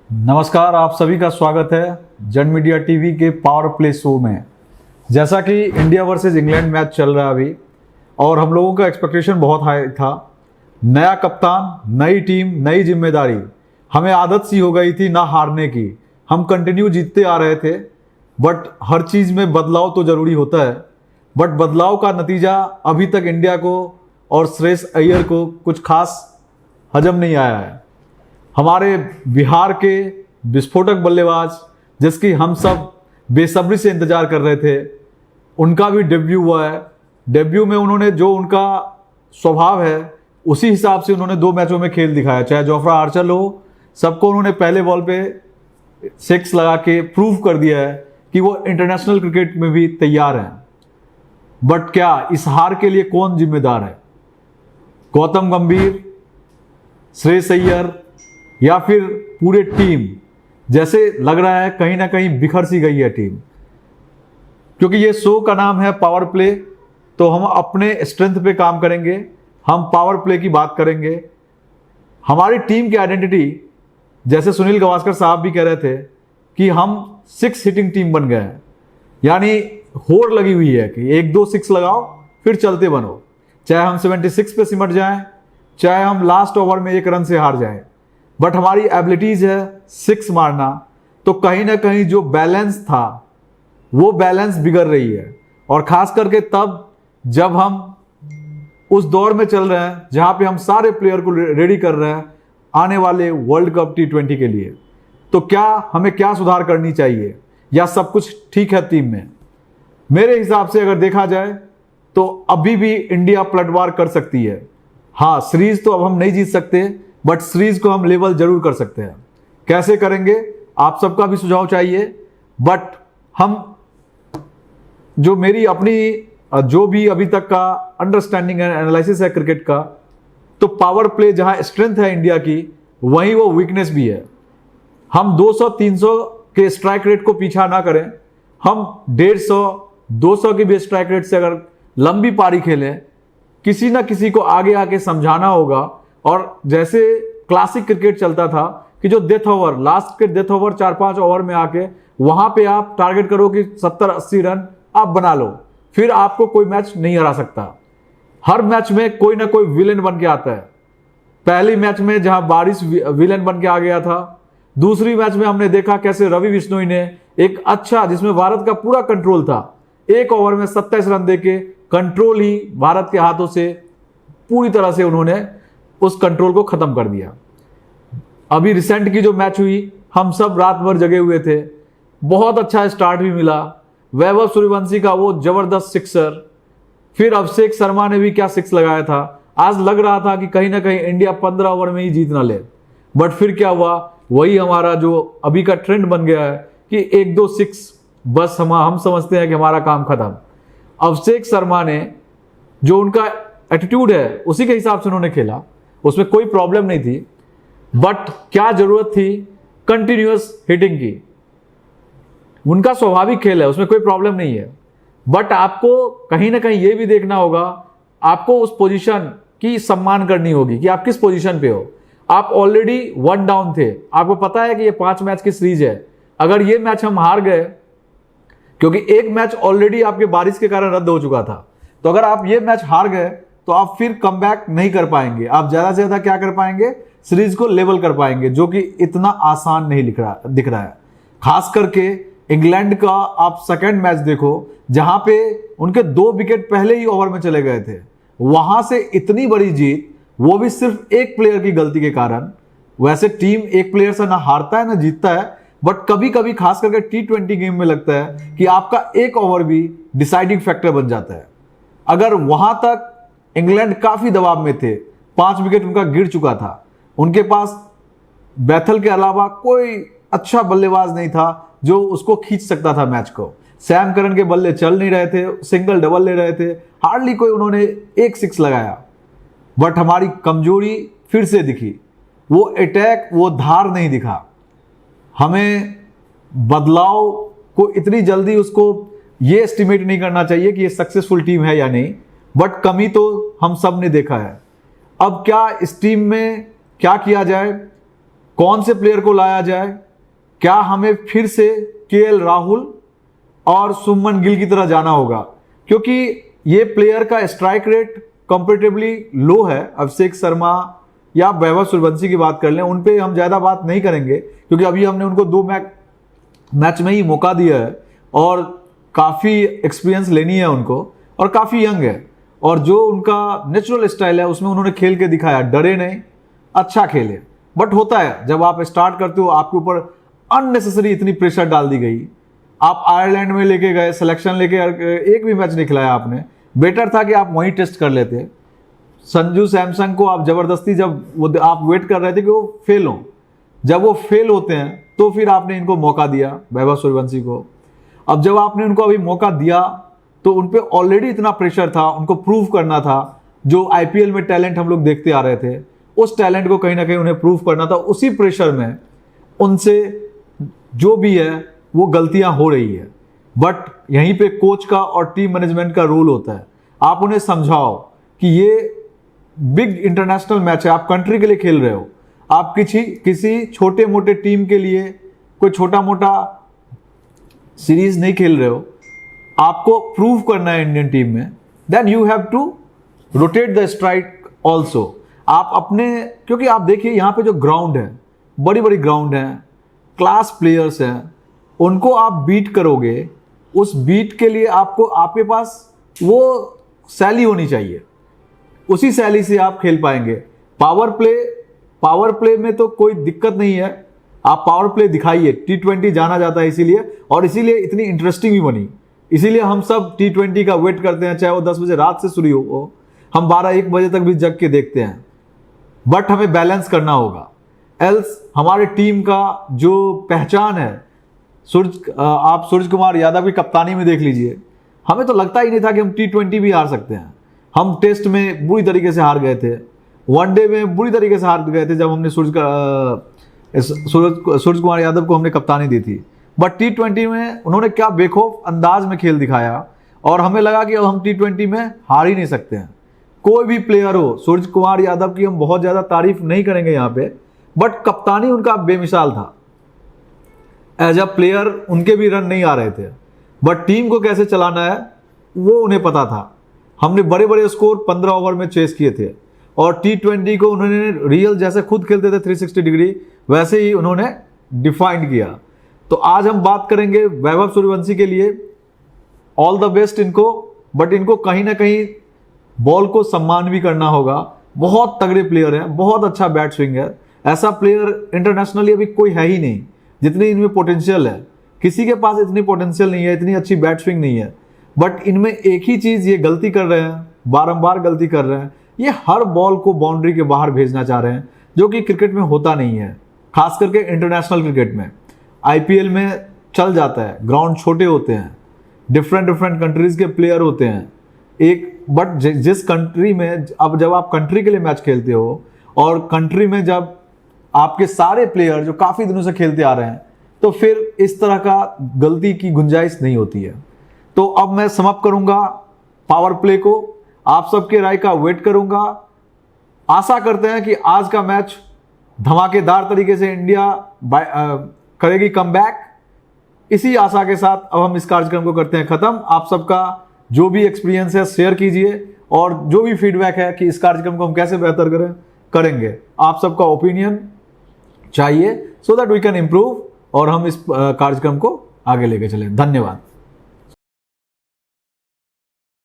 नमस्कार, आप सभी का स्वागत है जन मीडिया टीवी के पावर प्ले शो में। जैसा कि इंडिया वर्सेस इंग्लैंड मैच चल रहा है अभी, और हम लोगों का एक्सपेक्टेशन बहुत हाई था। नया कप्तान, नई टीम, नई जिम्मेदारी, हमें आदत सी हो गई थी ना हारने की। हम कंटिन्यू जीतते आ रहे थे, बट हर चीज़ में बदलाव तो ज़रूरी होता है। बट बदलाव का नतीजा अभी तक इंडिया को और श्रेयस अय्यर को कुछ खास हजम नहीं आया है। हमारे बिहार के विस्फोटक बल्लेबाज, जिसकी हम सब बेसब्री से इंतजार कर रहे थे, उनका भी डेब्यू हुआ है। डेब्यू में उन्होंने जो उनका स्वभाव है उसी हिसाब से उन्होंने 2 मैचों में खेल दिखाया। चाहे जोफ्रा आर्चर हो, सबको उन्होंने पहले बॉल पे 6 लगा के प्रूव कर दिया है कि वो इंटरनेशनल क्रिकेट में भी तैयार हैं। बट क्या इस हार के लिए कौन जिम्मेदार है? गौतम गंभीर, श्रेयस अय्यर, या फिर पूरे टीम? जैसे लग रहा है कहीं ना कहीं बिखर सी गई है टीम। क्योंकि ये शो का नाम है पावर प्ले, तो हम अपने स्ट्रेंथ पे काम करेंगे, हम पावर प्ले की बात करेंगे। हमारी टीम की आइडेंटिटी, जैसे सुनील गावस्कर साहब भी कह रहे थे कि हम 6 हिटिंग टीम बन गए हैं। यानी होड़ लगी हुई है कि 1-2 6 लगाओ फिर चलते बनो। चाहे हम 76 पे सिमट जाएं, चाहे हम लास्ट ओवर में 1 रन से हार जाएं, बट हमारी एबिलिटीज है 6 मारना। तो कहीं ना कहीं जो बैलेंस था वो बैलेंस बिगड़ रही है। और खास करके तब जब हम उस दौर में चल रहे हैं जहां पे हम सारे प्लेयर को रेडी कर रहे हैं आने वाले वर्ल्ड कप T20 के लिए। तो हमें क्या सुधार करनी चाहिए, या सब कुछ ठीक है टीम में? मेरे हिसाब से अगर देखा जाए तो अभी भी इंडिया पलटवार कर सकती है। हाँ, सीरीज तो अब हम नहीं जीत सकते, बट सीरीज को हम लेवल जरूर कर सकते हैं। कैसे करेंगे, आप सबका भी सुझाव चाहिए। बट हम जो मेरी अपनी जो भी अभी तक का अंडरस्टैंडिंग एंड एनालिसिस है क्रिकेट का, तो पावर प्ले जहां स्ट्रेंथ है इंडिया की, वहीं वो वीकनेस भी है। हम 200-300 के स्ट्राइक रेट को पीछा ना करें। हम 150-200 की भी स्ट्राइक रेट से अगर लंबी पारी खेलें, किसी ना किसी को आगे आके समझाना होगा। और जैसे क्लासिक क्रिकेट चलता था कि जो डेथ ओवर, लास्ट के डेथ ओवर 4-5 ओवर में आके वहां पे आप टारगेट करो कि 70-80 रन आप बना लो, फिर आपको कोई मैच नहीं हरा सकता। हर मैच में कोई ना कोई विलेन बन के आता है। पहली मैच में जहां बारिश विलेन बन के आ गया था, दूसरी मैच में हमने देखा कैसे रवि बिश्नोई ने एक अच्छा, जिसमें भारत का पूरा कंट्रोल था, 1 ओवर में 27 रन देके कंट्रोल ही भारत के हाथों से पूरी तरह से उन्होंने उस कंट्रोल को खत्म कर दिया। अभी रिसेंट की जो मैच हुई, हम सब रात भर जगे हुए थे, बहुत अच्छा स्टार्ट भी मिला। वैभव सूर्यवंशी का वो जबरदस्त सिक्सर, फिर अभिषेक शर्मा ने भी क्या 6 लगाया था। आज लग रहा था कि कहीं ना कहीं इंडिया 15 ओवर में ही जीत ना ले, बट फिर क्या हुआ, वही हमारा जो अभी का ट्रेंड बन गया है कि 1-2 6 बस हम समझते हैं कि हमारा काम खत्म। अभिषेक शर्मा ने जो उनका एटीट्यूड है उसी के हिसाब से उन्होंने खेला, उसमें कोई प्रॉब्लम नहीं थी। बट क्या जरूरत थी कंटिन्यूअस हिटिंग की? उनका स्वाभाविक खेल है, उसमें कोई प्रॉब्लम नहीं है। बट आपको कहीं ना कहीं यह भी देखना होगा, आपको उस पोजीशन की सम्मान करनी होगी कि आप किस पोजीशन पे हो। आप ऑलरेडी 1 डाउन थे, आपको पता है कि ये 5 मैच की सीरीज है। अगर ये मैच हम हार गए, क्योंकि एक मैच ऑलरेडी आपके बारिश के कारण रद्द हो चुका था, तो अगर आप ये मैच हार गए तो आप फिर कमबैक नहीं कर पाएंगे। आप ज्यादा से ज्यादा क्या कर पाएंगे, सीरीज को लेवल कर पाएंगे, जो कि इतना आसान नहीं दिख रहा है। खास करके इंग्लैंड का आप सेकंड मैच देखो, जहां पे उनके 2 विकेट पहले ही ओवर में चले गए थे, वहां से इतनी बड़ी जीत, वो भी सिर्फ एक प्लेयर की गलती के कारण। वैसे टीम एक प्लेयर से ना हारता है ना जीतता है, बट कभी कभी खास करके T20 गेम में लगता है कि आपका एक ओवर भी डिसाइडिंग फैक्टर बन जाता है। अगर वहां तक इंग्लैंड काफी दबाव में थे, 5 विकेट उनका गिर चुका था, उनके पास बैथल के अलावा कोई अच्छा बल्लेबाज नहीं था जो उसको खींच सकता था मैच को। सैम करन के बल्ले चल नहीं रहे थे, सिंगल डबल ले रहे थे, हार्डली कोई उन्होंने 1 6 लगाया। बट हमारी कमजोरी फिर से दिखी, वो अटैक, वो धार नहीं दिखा। हमें बदलाव को इतनी जल्दी उसको ये एस्टिमेट नहीं करना चाहिए कि ये सक्सेसफुल टीम है या नहीं, बट कमी तो हम सब ने देखा है। अब क्या इस टीम में क्या किया जाए? कौन से प्लेयर को लाया जाए, क्या हमें फिर से केएल राहुल और शुभमन गिल की तरह जाना होगा, क्योंकि ये प्लेयर का स्ट्राइक रेट कंपेरेटिवली लो है। अभिषेक शर्मा या वैभव सूर्यवंशी की बात कर लें, उन पे हम ज़्यादा बात नहीं करेंगे क्योंकि अभी हमने उनको 2 मैच में ही मौका दिया है और काफ़ी एक्सपीरियंस लेनी है उनको और काफ़ी यंग है, और जो उनका नेचुरल स्टाइल है उसमें उन्होंने खेल के दिखाया, डरे नहीं, अच्छा खेले। बट होता है जब आप स्टार्ट करते हो आपके ऊपर अननेसेसरी इतनी प्रेशर डाल दी गई। आप आयरलैंड में लेके गए, सिलेक्शन लेके एक भी मैच नहीं खिलाया आपने, बेटर था कि आप वहीं टेस्ट कर लेते। संजू सैमसंग को आप जबरदस्ती, जब वो आप वेट कर रहे थे कि वो फेल हो, जब वो फेल होते हैं तो फिर आपने इनको मौका दिया, वैभव सूर्यवंशी को। अब जब आपने उनको अभी मौका दिया तो उन पे ऑलरेडी इतना प्रेशर था, उनको प्रूव करना था। जो आईपीएल में टैलेंट हम लोग देखते आ रहे थे, उस टैलेंट को कहीं ना कहीं उन्हें प्रूव करना था। उसी प्रेशर में उनसे जो भी है वो गलतियां हो रही है, बट यहीं पे कोच का और टीम मैनेजमेंट का रोल होता है। आप उन्हें समझाओ कि ये बिग इंटरनेशनल मैच है, आप कंट्री के लिए खेल रहे हो, आप किसी छोटे मोटे टीम के लिए कोई छोटा मोटा सीरीज नहीं खेल रहे हो, आपको प्रूव करना है इंडियन टीम में। Then you have to rotate the strike also. आप अपने, क्योंकि आप देखिए यहाँ पे जो ग्राउंड है, बड़ी बड़ी ग्राउंड है, क्लास प्लेयर्स हैं, उनको आप बीट करोगे, उस बीट के लिए आपको, आपके पास वो शैली होनी चाहिए, उसी शैली से आप खेल पाएंगे। पावर प्ले में तो कोई दिक्कत नहीं है, आप पावर प्ले दिखाइए। T20 जाना जाता है इसीलिए, और इसीलिए इतनी इंटरेस्टिंग भी बनी, इसीलिए हम सब T20 का वेट करते हैं, चाहे वो 10 बजे रात से शुरू हो, हम 12-1 बजे तक भी जग के देखते हैं। बट हमें बैलेंस करना होगा, एल्स हमारे टीम का जो पहचान है, आप सूर्य कुमार यादव की कप्तानी में देख लीजिए, हमें तो लगता ही नहीं था कि हम T20 भी हार सकते हैं। हम टेस्ट में बुरी तरीके से हार गए थे, वनडे में बुरी तरीके से हार गए थे जब हमने सूर्य कुमार यादव को हमने कप्तानी दी थी। बट T20 में उन्होंने क्या बेखौफ अंदाज में खेल दिखाया, और हमें लगा कि अब हम T20 में हार ही नहीं सकते हैं। कोई भी प्लेयर हो, सूर्य कुमार यादव की हम बहुत ज़्यादा तारीफ नहीं करेंगे यहाँ पे, बट कप्तानी उनका बेमिसाल था। एज अ प्लेयर उनके भी रन नहीं आ रहे थे, बट टीम को कैसे चलाना है वो उन्हें पता था। हमने बड़े बड़े स्कोर 15 ओवर में चेस किए थे, और T20 को उन्होंने रियल जैसे खुद खेलते थे 360 डिग्री, वैसे ही उन्होंने डिफाइंड किया। तो आज हम बात करेंगे वैभव सूर्यवंशी के लिए। ऑल द बेस्ट इनको, बट इनको कहीं ना कहीं बॉल को सम्मान भी करना होगा। बहुत तगड़े प्लेयर हैं, बहुत अच्छा बैट स्विंग है, ऐसा प्लेयर इंटरनेशनली अभी कोई है ही नहीं जितनी इनमें पोटेंशियल है। किसी के पास इतनी पोटेंशियल नहीं है, इतनी अच्छी बैट स्विंग नहीं है। बट इनमें एक ही चीज़ ये गलती कर रहे हैं, बारंबार गलती कर रहे हैं, ये हर बॉल को बाउंड्री के बाहर भेजना चाह रहे हैं, जो कि क्रिकेट में होता नहीं है, खास करके इंटरनेशनल क्रिकेट में। आईपीएल में चल जाता है, ग्राउंड छोटे होते हैं, डिफरेंट कंट्रीज़ के प्लेयर होते हैं बट जिस कंट्री में, अब जब आप कंट्री के लिए मैच खेलते हो और कंट्री में जब आपके सारे प्लेयर जो काफ़ी दिनों से खेलते आ रहे हैं, तो फिर इस तरह का गलती की गुंजाइश नहीं होती है। तो अब मैं समाप्त करूंगा पावर प्ले को, आप सबके राय का वेट करूंगा। आशा करते हैं कि आज का मैच धमाकेदार तरीके से इंडिया करेगी कमबैक। इसी आशा के साथ अब हम इस कार्यक्रम को करते हैं खत्म। आप सबका जो भी एक्सपीरियंस है शेयर कीजिए, और जो भी फीडबैक है कि इस कार्यक्रम को हम कैसे बेहतर करेंगे, आप सबका ओपिनियन चाहिए, so that we can improve और हम इस कार्यक्रम को आगे लेके चलें। धन्यवाद।